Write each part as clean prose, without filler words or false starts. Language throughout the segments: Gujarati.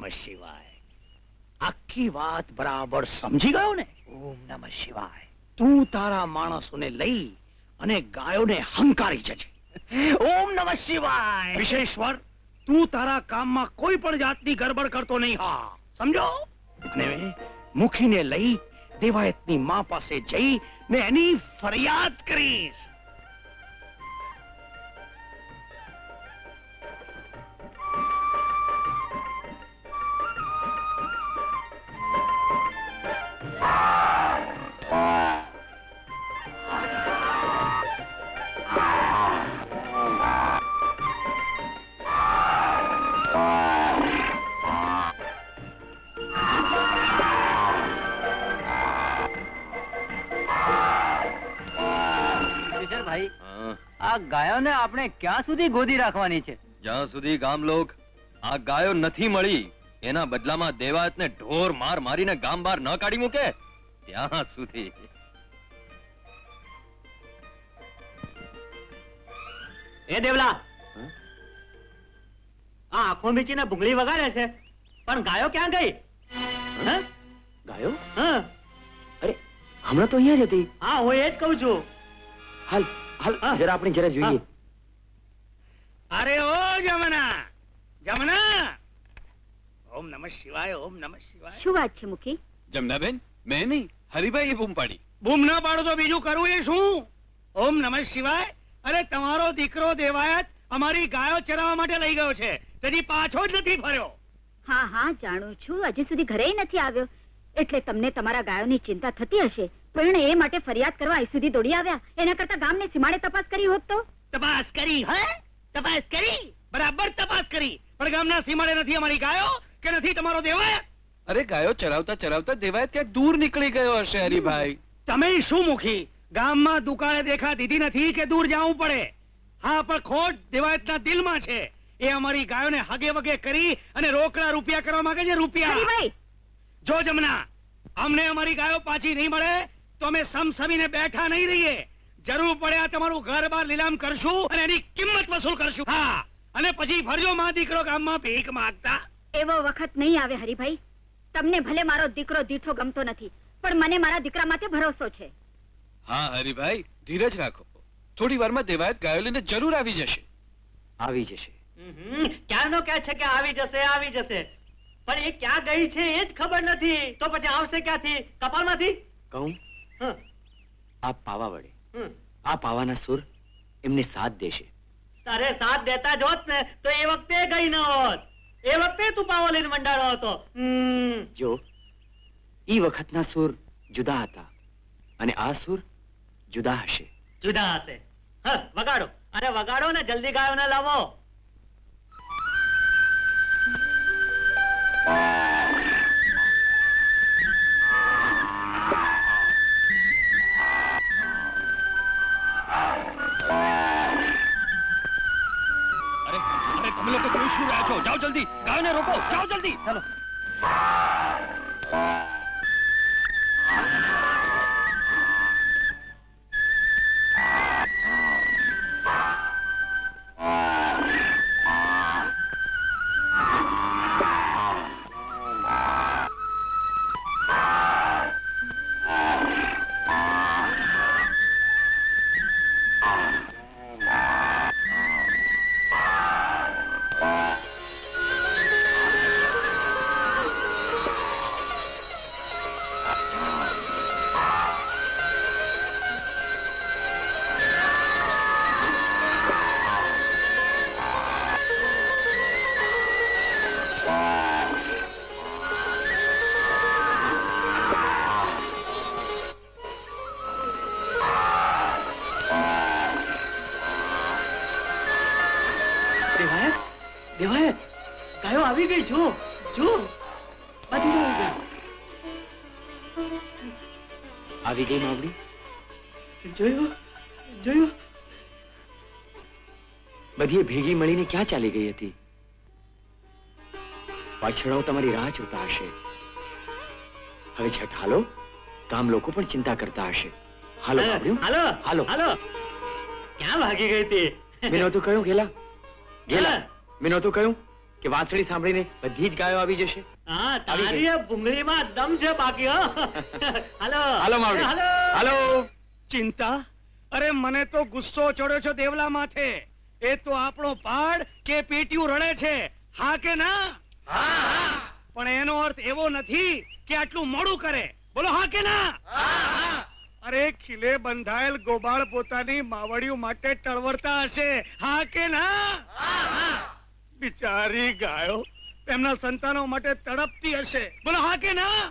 નમઃ શિવાય. આખી વાત બરાબર સમજી ગયો ને? ઓમ નમઃ શિવાય. તું તારા માણસોને લઈ અને ગાયોને હંકારી જજે. ઓમ નમઃ શિવાય. વિશેશ્વર, તું તારા કામમાં કોઈ પણ જાતની ગડબડ કરતો નહીં. હા, સમજો? અને મુખીને લઈ દેવાયતની માં પાસે જઈ ને એની ફરિયાદ કરીશ. ભાઈ, આ ગાયોને આપણે ક્યાં સુધી ગોદી રાખવાની છે? જ્યાં સુધી ગામ લોક આ ગાયો નથી મળી એના બદલામાં દેવાયતને ઢોર માર મારીને ગામ બહાર ન કાઢી મૂકે ત્યાં સુધી. એ દેવલા, આ આંખો મીચીને ભૂંગળી વગાડે છે, પણ ગાયો ક્યાં ગઈ? ગાયો? હા, અરે હમણાં તો અહીંયા જ હતી. હા, હું એ જ કહું છું. હાલ હાલ, જરા આપણે જરા જોઈએ. અરે ઓ જમના, જમના! ઓમ નમઃ શિવાય, ઓમ નમઃ શિવાય. શું વાત છે મુખી? જમનાબેન, મેં નહીં, હરિભાઈએ બૂમ પાડી. બૂમ ના પાડો તો બીજું કરવું એ શું? ઓમ નમઃ શિવાય. અરે તમારો દીકરો દેવાયત અમારી ગાયો ચરાવવા માટે લઈ ગયો છે, તેથી પાછો જ નથી ફર્યો. હા હા, જાણું છું. હજી સુધી ઘરે નથી આવ્યો, એટલે તમને તમારા ગાયોની ચિંતા થતી હશે. પણ એ માટે ફરિયાદ કરવા અહીં સુધી દોડી આવ્યા. એના કરતા ગામને સીમાડે તપાસ કરી હોત તો. તપાસ કરી? હે, તપાસ કરી, બરાબર તપાસ કરી, પણ ગામના સીમાડે નથી અમારી ગાયો કે નથી તમારો દેવાયત. અરે ગાયો ચરાવતા ચરાવતા દેવાયત ક્યાંક દૂર નીકળી ગયો હશે હરિભાઈ. તમે શું મુખી, ગામમાં દુકાળે દેખા દીધી નથી કે દૂર જવું પડે? હા, પણ ખોટ દેવાયતના દિલમાં છે. એ અમારી ગાયોને હગે વગે કરી અને રોકડા રૂપિયા કરવા માંગે છે. રૂપિયા. હરિભાઈ, જો જમના, અમને અમારી ગાયો પાછી નહીં મળે તો અમે સમસમીને બેઠા નહીં રહીએ. જરૂર પડે આ તમારું ઘર બાર લીલામ કરશું અને એની કિંમત વસૂલ કરશું. હા, અને પછી ફરજો માં દીકરો ગામમાં ભીખ માંગતા. એવો વખત નહીં આવે હરિભાઈ. તમને ભલે મારો દીકરો દીઠો ગમતો નથી, પણ મને મારા દીકરા માટે ભરોસો છે. હા હરિભાઈ, ધીરજ રાખો. થોડી વારમાં દેવાયત ગાયો લઈને જરૂર આવી જશે. આવી જશે. ક્યારનો કહે છે કે આવી જશે, આવી જશે, પણ એ ક્યાં ગઈ છે એ જ ખબર નથી. તો પછી આવશે ક્યાંથી? કપાળમાંથી? કહું, હં, આ પાવા વડે હં. આ પાવાના સુર એમને સાથ દેશે. તારે સાથ દેતા જ હોત ને તો એ વખતે ગઈ ન હોત. એ વખતે તું પાવો લઈને મંડાળો હતો. જો ઈ વખતના સુર જુદા હતા અને આ સુર જુદા હશે. જુદા હશે. હા, વગાડો, અરે વગાડો ને, જલ્દી ગાયોને લાવો. અરે અરે, તમે લોકો જોઈ શું રહ્યા છો? જાઓ જલ્દી, ગાયોને રોકો, જાઓ જલ્દી. ચાલો. દેવાયત, દેવાયત, ગાયો આવી ગઈ. જો જો, બધી આવી ગઈ. આવી ગઈ માવડી. જોયું, જોયું? બધી ભેગી મળીને ક્યાં ચાલી ગઈ હતી? પાછળાઓ તમારી રાહ જોતા હશે. હવે છઠ હાલો, ગામ લોકો પણ ચિંતા કરતા હશે. હાલો બાબડ્યું, હાલો, હાલો. હાલો. ક્યાં ભાગી ગઈ હતી? મેં નહોતું કહ્યું ગેલા? ગેલા, મેં નહોતું કહ્યું કે વાંસળી સાંભળીને બધી જ ગાયો આવી જશે? હા આવી તારી ગઈ. એ ભૂંગળીમાં દમ છે બાકી હો હાલો હાલો માવડી. હાલો હાલો. ચિંતા? અરે મને તો ગુસ્સો ચડ્યો છે દેવલા માથે. એ તો આપણો પાડ કે પેટીયું રડે છે, હા કે ના? પણ એનો અર્થ એવો નથી કે આટલું મોડું કરે. બોલો હા કે ના? અરે ખીલે બંધાયેલ ગોબાળ પોતાની માવડિયું માટે ટળવળતા હશે, હા કે ના? બિચારી ગાયો તેમના સંતાનો માટે તડપતી હશે, બોલો હા કે ના?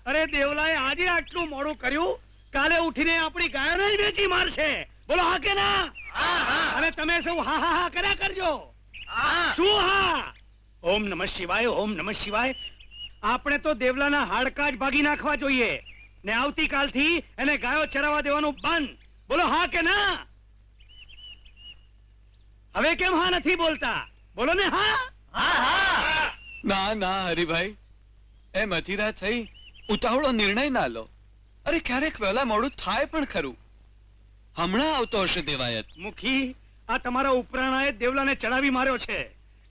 અરે દેવલાએ આજે આટલું મોડું કર્યું, કાલે ઉઠીને આપણી ગાયોને જ વેચી મારશે, બોલો હા કે ના? અને તમે સૌ હા હા હા કર્યા કરજો. શું હા? ઓમ નમઃ શિવાય, ઓમ નમઃ શિવાય. આપણે તો દેવલાના હાડકા જ ભાગી નાખવા જોઈએ ને આવતીકાલથી એને ગાયો ચરાવવા દેવાનું બંધ, બોલો હા કે ના? હવે કેમ હા નથી બોલતા? બોલો ને હા. ના ના હરિભાઈ, એમ અધીરા થઈ ઉતાવળો નિર્ણય ના લો. અરે ક્યારેક વહેલા મોડું થાય પણ ખરું. હમણાં આવતો હશે દેવાયત. મુખી, આ તમારા ઉપરાણાએ દેવલાને ચડાવી માર્યો છે,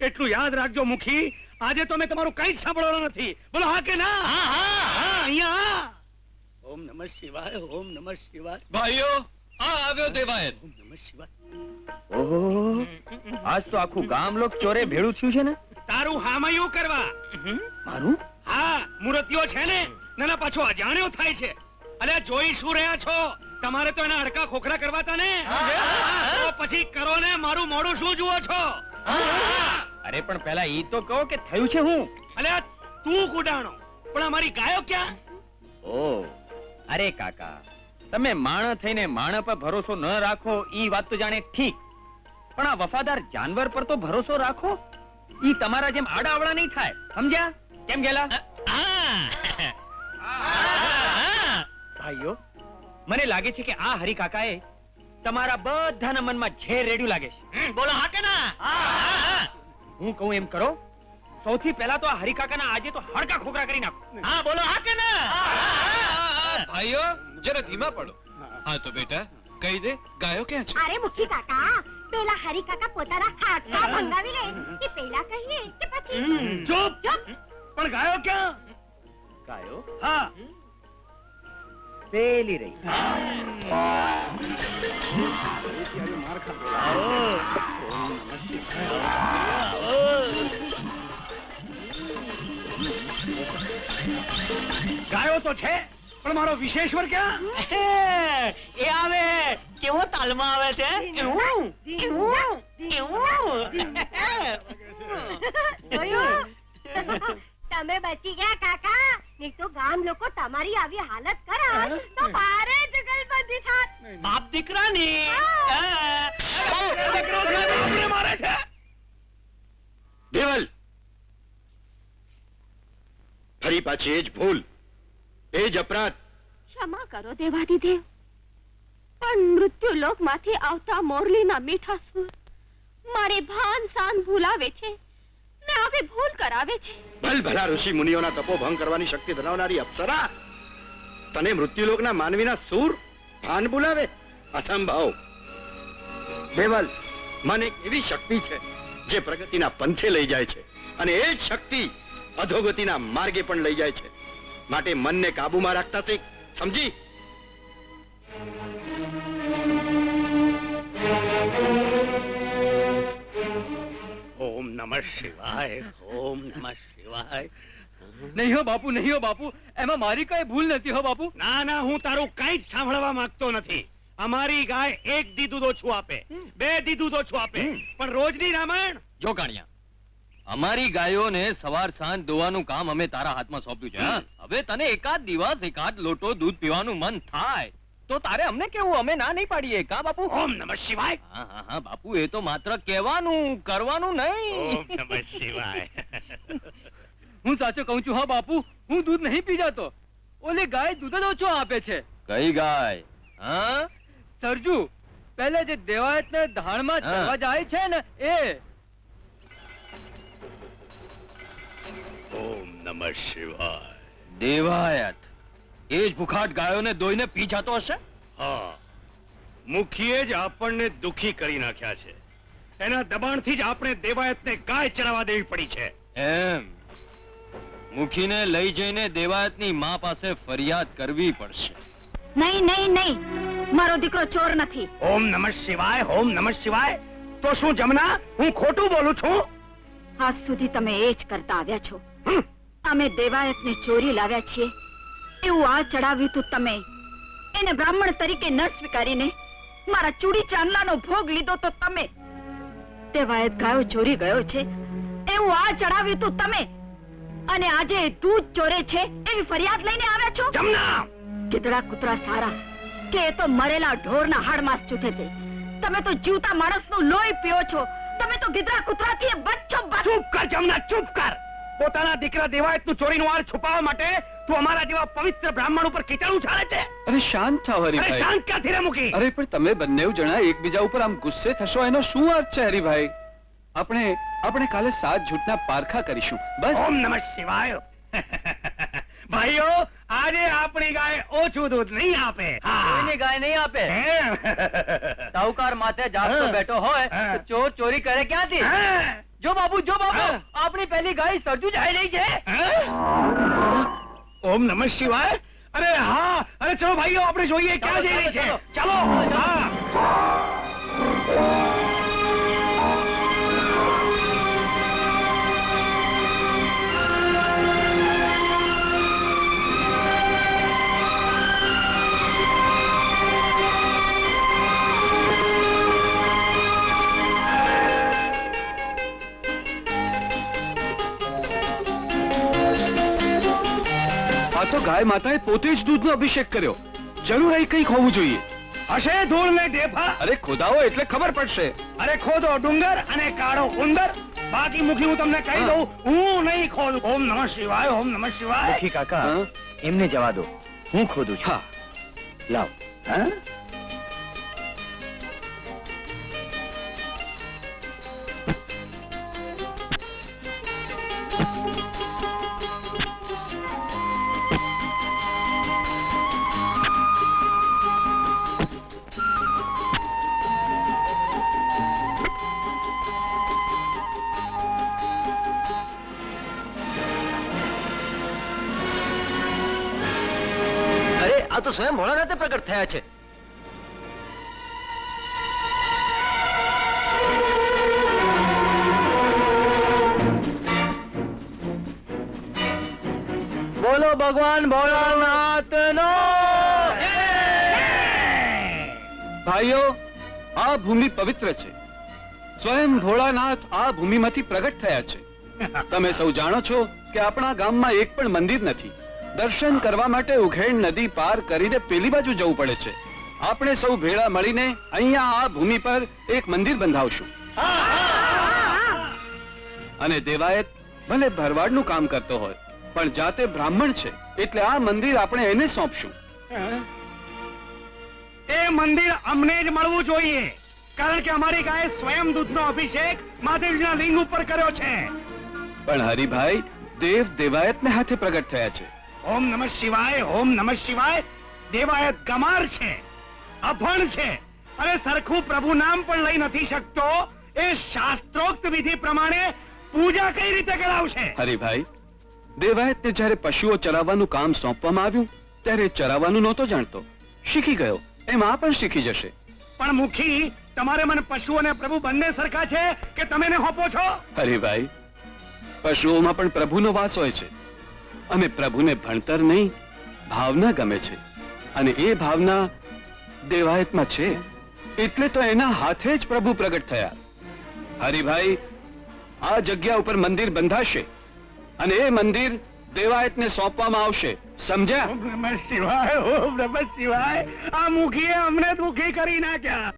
એટલું યાદ રાખજો મુખી. આજે તો મેં તમારું કઈ જ સાંભળવાનું નથી, બોલો હા કે ના? હા, અહીંયા આ. ઓમ નમઃ શિવાય, ઓમ નમઃ શિવાય, ભાઈઓ, આ આવ્યો દેવાયત. ઓમ નમઃ શિવાય. ઓહો, આજ તો આખું ગામ લોક ચોરે ભેળું થયું છે ને. તારું હામયું કરવા. મારું? હા, મૂર્તિઓ છે ને નાના પાછો અજાણ્યો થાય છે. અલ્યા જોઈ શું રહ્યા છો? તમારે તો એના હડકા ખોખરા કરવાતા ને, તો પછી કરો ને, મારું મોડું શું જુઓ છો? અરે પણ પહેલા ઈ તો કહો કે થયું છે હું? અલ્યા તું કુડાણો, પણ અમારી ગાયો ક્યાં? ઓ, અરે કાકા, તમે માણસ થઈને માણસ પર ભરોસો ન રાખો ઈ વાત તો જાણે ઠીક, પણ આ વફાદાર જાનવર પર તો ભરોસો રાખો. ઈ તમારા જેમ આડાઅવળા નહીં થાય, સમજ્યા? કેમ ગેલા? ભાઈઓ, મને લાગે છે કે આ હરી કાકાએ તમારા બધાના મનમાં ઝેર રેડ્યું લાગે છે. બોલો હા કે ના? હું કહું એમ કરો. સૌથી પહેલા તો આ હરી કાકાના આજે તો હડકા ખોખરા કરી નાખો. હા બોલો હા કે ના? ભાઈઓ, જરા ધીમા પડો. હા તો બેટા, કહી દે ગાયો ક્યાં છે? અરે મુખી કાકા, પેલા હરી કાકા પોતાના હાડકા ભંગાવી લે એ પહેલા કહીએ કે પછી? ચૂપ ચૂપ. પણ ગાયો ક્યાં? ગાયો હા, પેલી રહી. ગાયો તો છે, પણ મારો વિશેશ્વર ક્યાં? એ આવે કેવો તાલમાં આવે છે. જોયું? તમે બચી ગયા કાકા, નહીં તો ગામ લોકો તમારી આવી હાલત કરે તો ભારે જુગલબંધી થાત. બાપ દીકરાની દીકરો છે, બાપને મારે છે. દેવલ, ફરી પાછી એ જ ભૂલ, એ જ અપરાધ. ક્ષમા કરો દેવાધિદેવ, પણ મૃત્યુલોકમાંથી આવતા મોરલીના મીઠા સુર મારે ભાન સાન ભૂલાવે છે ને આવી ભૂલ કરાવે છે. ભલભલા ઋષિ મુનિઓના તપોભંગ કરવાની શક્તિ ધરાવનારી અપ્સરા તને મૃત્યુલોકના માનવીના સૂર ભાન બોલાવે? અસંભવ. દેવલ, મન એક એવી શક્તિ છે જે પ્રગતિના પંથે લઈ જાય છે, અને એ જ શક્તિ અધોગતિના માર્ગે પણ લઈ જાય છે. માટે મનને કાબુમાં રાખતા શીખ, સમજી? ઓમ નમઃ શિવાય, ઓમ નમઃ શિવાય. નહીં હો બાપુ, નહીં હો બાપુ, એમાં મારી કઈ ભૂલ નથી હો બાપુ. ના ના, હું તારું કઈ જ સાંભળવા માંગતો નથી. અમારી ગાય એક દી દૂધ ઓછું આપે, બે દી દૂધ ઓછું આપે, પણ રોજની રામાયણ. જો કાણિયા, અમારી ગાયોને સવાર સાંજ દોવાનું કામ અમે તારા હાથમાં સોંપ્યું છે. હા? હવે તને એકાદ દિવસ એકાદ લોટો દૂધ પીવાનું મન થાય તો તારે અમને કેવું, અમે ના નહીં પાડીએ, કા બાપુ? ઓમ નમઃ શિવાય, હા હા હા બાપુ, એ તો માત્ર કહેવાનું, કરવાનું નહીં. ઓમ નમઃ શિવાય. હું સાચું કહું છું, હા બાપુ, હું દૂધ નહીં પી જતો. ઓલી ગાય દૂધ જ ઓછો આપે છે. કઈ ગાય? હા, સરજુ, પહેલે જે દેવાયતને ધાણમાં ચડવા જાય છે ને એ. ઓમ નમઃ શિવાય. દેવાયત એ જ ભૂખાટ ગાયોને દોઈને પી જતો હશે. હા, મુખીએ જ આપણને દુખી કરી નાખ્યા છે. એના દબાણથી જ આપણે દેવાયતને ગાય ચરાવવા દેવી પડી છે. એમ મુખીને લઈ જઈને દેવાયતની માં પાસે ફરિયાદ કરવી પડશે. નહીં નહીં નહીં, મારો દીકરો ચોર નથી. ઓમ નમઃ શિવાય, ઓમ નમઃ શિવાય. તો શું જમના, હું ખોટું બોલું છું? આજ સુધી તમે એ જ કરતા આવ્યા છો. હમ. અમે દેવાયતને ચોરી લાવ્યા છીએ એવું આ ચડાવ્યું તું તમે. એને બ્રાહ્મણ તરીકે ન સ્વીકારીને મારા ચૂડી ચાંદલાનો ભોગ લીધો તો તમે. દેવાયત ગાયો ચોરી ગયો છે એવું આ ચડાવ્યું તું તમે, અને આજે દૂધ ચોરે છે એવી ફરિયાદ લઈને આવ્યા છો. જમના, ગીદડા કૂતરા સારા કે એ તો મરેલા ઢોરના હાડમાંસ ચૂથે છે. તમે તો જીવતા માણસનું લોહી પીઓ છો. તમે તો ગીદડા કૂતરાથી બચ્ચો ચૂપ કર જમના, ચૂપ કર. પોતાના દીકરા દેવાયતનું ચોરીનું વાર છુપાવવા માટે તું અમારા જેવા પવિત્ર બ્રાહ્મણ ઉપર કીચડ ઉછાળે છે. અરે શાંત થાઓ અરે હરિભાઈ. શાંત ક્યાંથી રે મૂકી? અરે પણ તમે બંને જણા એકબીજા ઉપર આમ ગુસ્સે થશો એનો શું અર્થ છે હરિભાઈ? આપણે કાલે 7 જૂઠના પારખા કરીશું બસ. ઓમ નમઃ શિવાય. ભાઈઓ, આજે આપણી ગાય ઓછું દૂધ નહીં આપે. કોઈની ગાય નહીં આપે. એમ. સાહુકાર માથે જાગતો બેઠો હોય તો ચોર ચોરી કરે ક્યાંથી? હા. જો બાબુ, જો બાબુ, હા. આપણી પહેલી ગાય સરજુ જાય રહી છે. હા? ઓમ નમઃ શિવાય. અરે હા, અરે ચલો ભાઈઓ, આપણે જોઈએ ક્યાં જઈ રહી છે. ચાલો, ચાલો. હા. આ તો ગાય માતાએ પોતે જ દૂધનો અભિષેક કર્યો. જરૂર અહીં કંઈક હોવું જોઈએ. હશે ધૂળ ને ઢેફા. અરે ખોદાવો એટલે ખબર પડશે. અરે ખોદો ડુંગર અને કાઢો ઉંદર. બાકી મુખી હું તમને કહી દઉં, હું નહીં ખોદું. ઓમ નમઃ શિવાય, ઓમ નમઃ શિવાય. મુખી કાકા હા? એમને જવા દો, હું ખોદું છું. હા. લાવ. હા? અરે આ તો સ્વયં ભોળાનાથે પ્રગટ થયા છે. બોલો ભગવાન ભોળાનાથનો. ભાઈઓ, આ ભૂમિ પવિત્ર છે. સ્વયં ભોળાનાથ આ ભૂમિમાંથી પ્રગટ થયા છે. તમે સૌ જાણો છો કે આપણા ગામમાં એક પણ મંદિર નથી. દર્શન કરવા માટે ઉઘેડ નદી પાર કરીને પેલી બાજુ જવું પડે છે. આપણે સૌ ભેળા મળીને અહીંયા આ ભૂમિ પર એક મંદિર બંધાવશું. અને દેવાયત ભલે ભરવાડનું કામ કરતો હોય પણ જાતે બ્રાહ્મણ છે એટલે આ મંદિર આપણે એને સોંપશું. એ મંદિર અમને જ મળવું જોઈએ, કારણ કે અમારી ગાયે સ્વયં દૂધનો અભિષેક મહાદેવજીના લિંગ ઉપર કર્યો છે. પણ હરિભાઈ, દેવ દેવાયતને હાથે પ્રગટ થયા છે. ઓમ નમઃ શિવાય, ઓમ નમઃ શિવાય. દેવાયત ગમાર છે, અભણ છે, અને સરખું પ્રભુ નામ પણ લઈ નથી શકતો. એ શાસ્ત્રોક્ત વિધિ પ્રમાણે પૂજા કઈ રીતે કરાવશે? હરિભાઈ, દેવાયતને જ્યારે પશુઓ ચરાવવાનું કામ સોંપવામાં આવ્યું ત્યારે ચરાવવાનું નહોતો જાણતો. શીખી ગયો, એમ આ પણ શીખી જશે. પણ મુખી, તમારે મને પશુ અને પ્રભુ બંને સરખા છે કે તમે એને હોપો છો? હરિભાઈ, પશુઓમાં પણ પ્રભુનો વાસ હોય છે, અને પ્રભુને ભણતર નહીં ભાવના ગમે છે, અને એ ભાવના દેવાયતમાં છે. એટલે તો એના હાથે જ પ્રભુ પ્રગટ થયા. હરિભાઈ, આ જગ્યા ઉપર મંદિર બંધાશે અને એ મંદિર દેવાયતને સોંપવામાં આવશે. સમજ્યા? ઓમ નમઃ શિવાય, ઓમ નમઃ શિવાય. આ મુખીએ અમને દુખી કરી નાખ્યા.